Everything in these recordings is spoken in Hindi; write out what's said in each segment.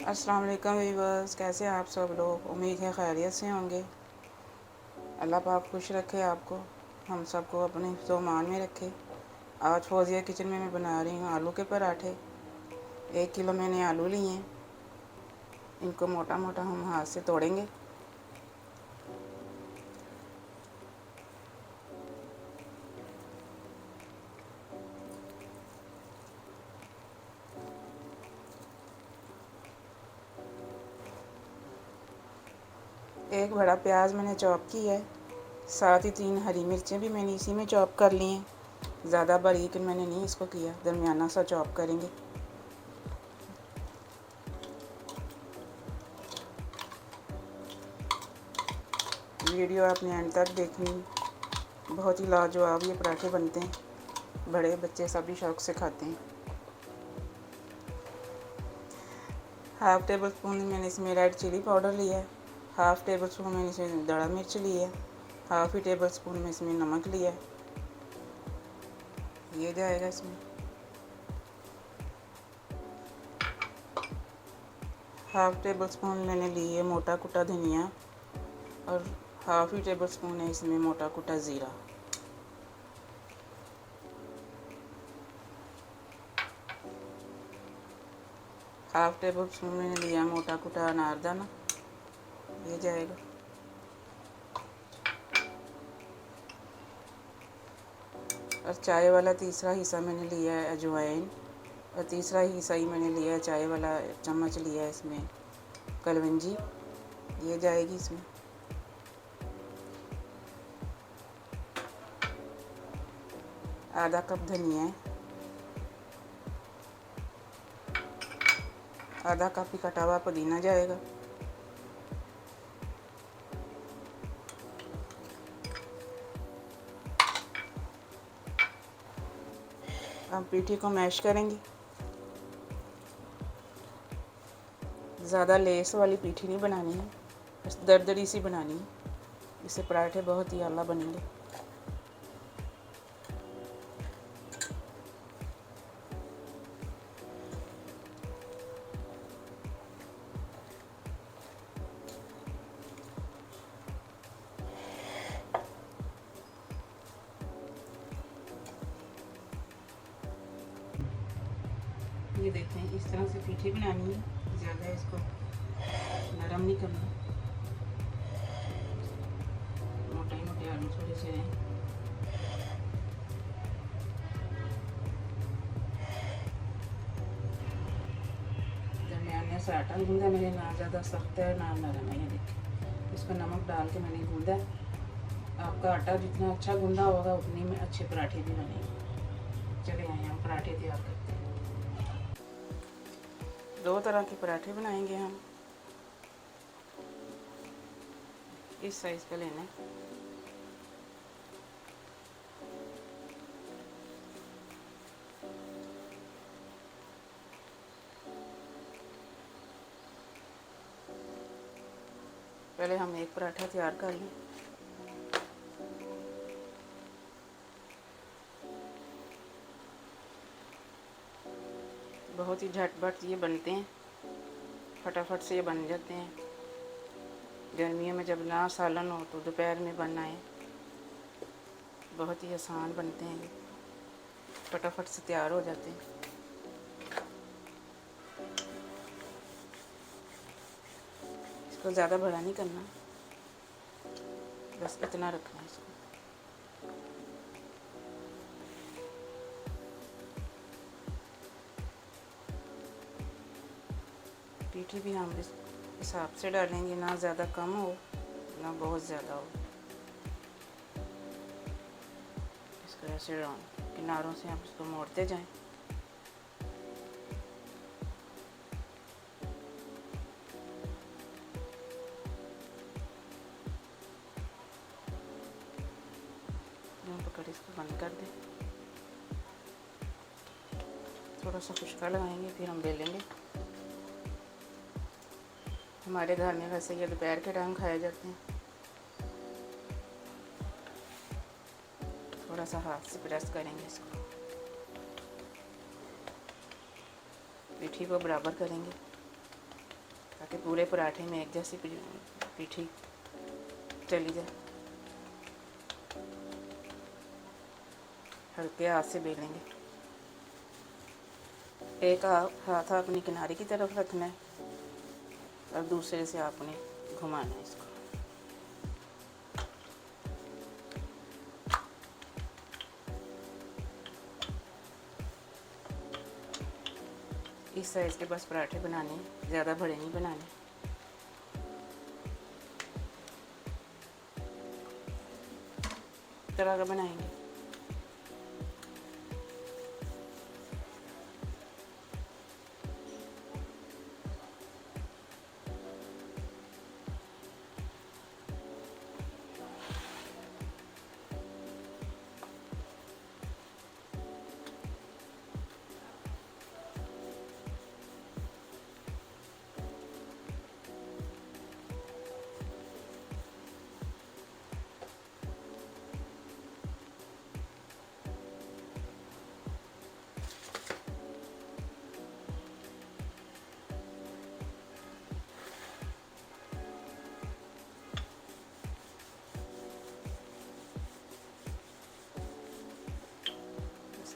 अस्सलाम वालेकुम व्यूअर्स, कैसे हैं आप सब लोग। उम्मीद है खैरियत से होंगे। अल्लाह पाक खुश रखे आपको, हम सबको अपने हिफ्ज़ मान में रखे। आज फौजिया किचन में मैं बना रही हूँ आलू के पराठे। 1 किलो मैंने आलू लिए हैं। इनको मोटा मोटा हम हाथ से तोड़ेंगे। एक बड़ा प्याज मैंने चॉप किया है, साथ ही 3 हरी मिर्चें भी मैंने इसी में चॉप कर ली हैं। ज़्यादा बारीक मैंने नहीं इसको किया, दरमियाना सा चॉप करेंगे। वीडियो आपने एंड तक देखनी, बहुत ही लाजवाब ये पराठे बनते हैं। बड़े बच्चे सभी शौक़ से खाते हैं। हाफ़ टेबल स्पून मैंने इसमें रेड चिली पाउडर लिया है। हाफ़ टेबल स्पून मैंने इसमें दड़ा मिर्च ली है। हाफ़ ही टेबल स्पून में इसमें नमक लिया है, ये जाएगा इसमें। हाफ़ टेबल स्पून मैंने ली है मोटा कुटा धनिया और हाफ़ ही टेबल स्पून है इसमें मोटा कुटा ज़ीरा। हाफ़ टेबल स्पून मैंने लिया मोटा कुटा अनारदाना, ये जाएगा। और चाय वाला तीसरा हिस्सा मैंने लिया है अजवाइन, और तीसरा हिस्सा ही मैंने लिया है चाय वाला चम्मच लिया है इसमें कलवंजी, ये जाएगी इसमें। आधा कप धनिया है, आधा कप ही कटा हुआ पुदीना जाएगा। अब पीठी को मैश करेंगे। ज़्यादा लेस वाली पीठी नहीं बनानी है, बस दरदरी सी बनानी है। इससे पराठे बहुत ही आला बनेंगे। ये देखते हैं, इस तरह से पीठी बनानी है, ज़्यादा इसको नरम नहीं करना। मोटे मोटे आलू थोड़े से हैं। दरमियाने से आटा गूंदा मैंने, ना ज़्यादा सख्त है ना नरम है। ये देखिए, इसको नमक डाल के मैंने गूंदा। आपका आटा जितना अच्छा गूंदा होगा उतने में अच्छे पराठे भी बनेंगे। चले आए हम पराठे तैयार करते हैं। 2 तरह के पराठे बनाएंगे हम। इस साइज़ का लेना है। पहले हम एक पराठा तैयार कर लें। बहुत ही झटपट ये बनते हैं, फटाफट से ये बन जाते हैं। गर्मियों में जब ना सालन हो तो दोपहर में बनाएं, बहुत ही आसान बनते हैं, फटाफट से तैयार हो जाते हैं। इसको ज़्यादा बड़ा नहीं करना, बस इतना रखना है इसको। पीठी भी हम इस हिसाब से डालेंगे, ना ज़्यादा कम हो ना बहुत ज़्यादा हो। इसको ऐसे किनारों से आप इसको मोड़ते जाएं। पकड़ इसको बंद कर दें। थोड़ा सा खुशका लगाएंगे, फिर हम बेलेंगे। हमारे घर में वैसे ये दोपहर के टाइम खाए जाते हैं। थोड़ा सा हाथ से प्रेस करेंगे इसको, पीठी को बराबर करेंगे। ताकि पूरे पराठे में एक जैसी पीठी चली जाए। हल्के हाथ से बेलेंगे। एक हाथ अपनी किनारे की तरफ रखना है और दूसरे से आपने घुमाना है इसको। इस साइज़ के बस पराठे बनाने, ज़्यादा बड़े नहीं बनाने। तरह का बनाएंगे।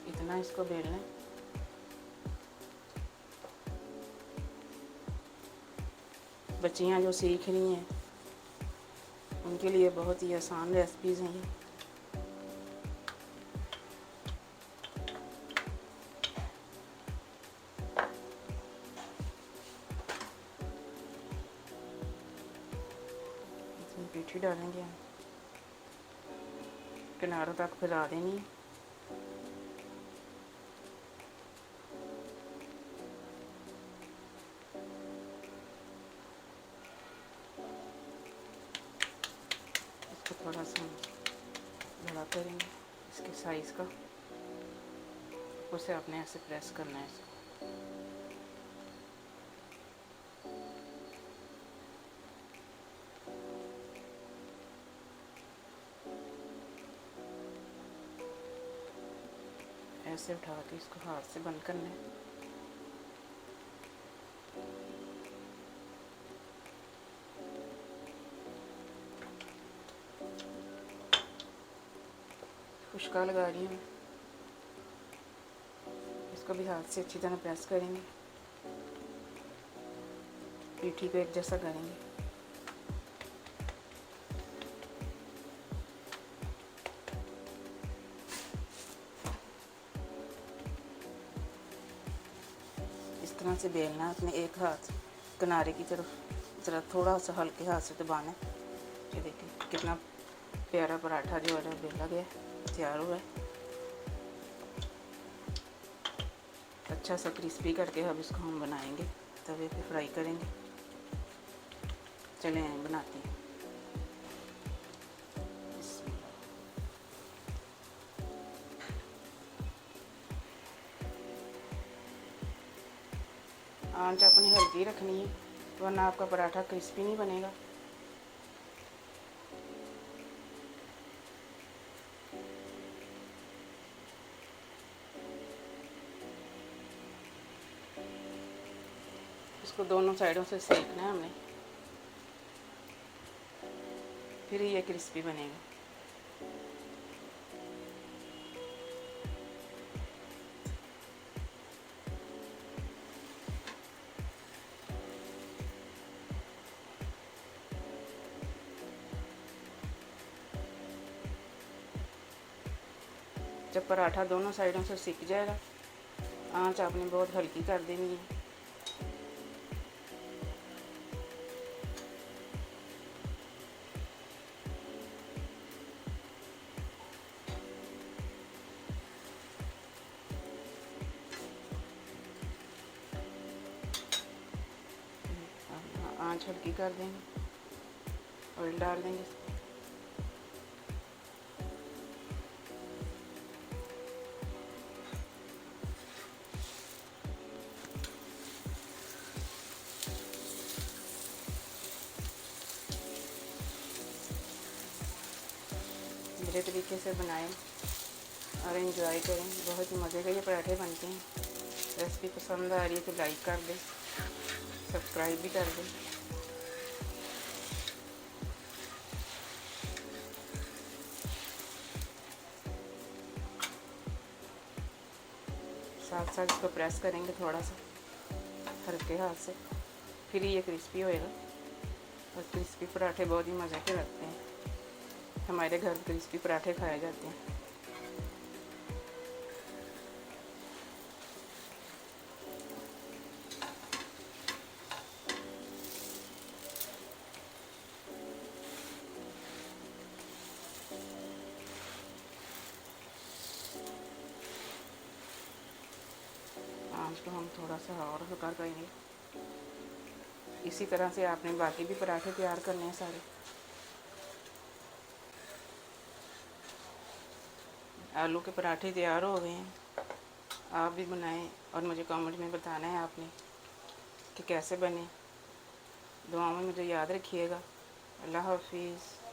इतना इसको बेलना है। बच्चियां जो सीख रही हैं उनके लिए बहुत ही आसान रेसिपीज़ हैं ये। इसमें पीठी डालेंगे हम, किनारों तक फैला देनी है। थोड़ा सा बड़ा करेंगे इसके साइज़ का, उसे अपने ऐसे प्रेस करना है इसको। ऐसे उठा के इसको हाथ से बंद करना है। खुशका लगा रही हूँ, इसको भी हाथ से अच्छी तरह प्रेस करेंगे, पीठी को एक जैसा करेंगे। इस तरह से बेलना है। अपने एक हाथ किनारे की तरफ ज़रा थोड़ा सा हल्के हाथ से दबाना है। ये देखिए कितना प्यारा पराठा जो है बेला गया, तैयार हुआ है। अच्छा सा क्रिस्पी करके अब इसको हम बनाएंगे, तवे पे फ्राई करेंगे। चले आए बनाते हैं। आंच अपनी हल्की रखनी है वरना आपका पराठा क्रिस्पी नहीं बनेगा। इसको दोनों साइडों से सेकना है हमने, फिर ये क्रिस्पी बनेगा। जब पराठा दोनों साइडों से सिक जाएगा, आंच आपने बहुत हल्की कर देनी है। आंच हल्की कर देंगे, ऑयल डाल देंगे। मेरे तरीके से बनाएं और एंजॉय करें। बहुत ही मज़े के ये पराठे बनते हैं। रेसिपी पसंद आ रही है तो लाइक कर दें, सब्सक्राइब भी कर दें। साथ साथ इसको प्रेस करेंगे थोड़ा सा हल्के हाथ से, फिर ये क्रिस्पी होएगा। और क्रिस्पी पराठे बहुत ही मज़े के लगते हैं। हमारे घर क्रिस्पी पराठे खाए जाते हैं। आँच को हम थोड़ा सा और हल्का करेंगे। इसी तरह से आपने बाकी भी पराठे तैयार करने हैं सारे। आलू के पराठे तैयार हो गए हैं। आप भी बनाएं और मुझे कमेंट में बताना है आपने कि कैसे बने। दुआओं में मुझे याद रखिएगा। अल्लाह हाफिज़।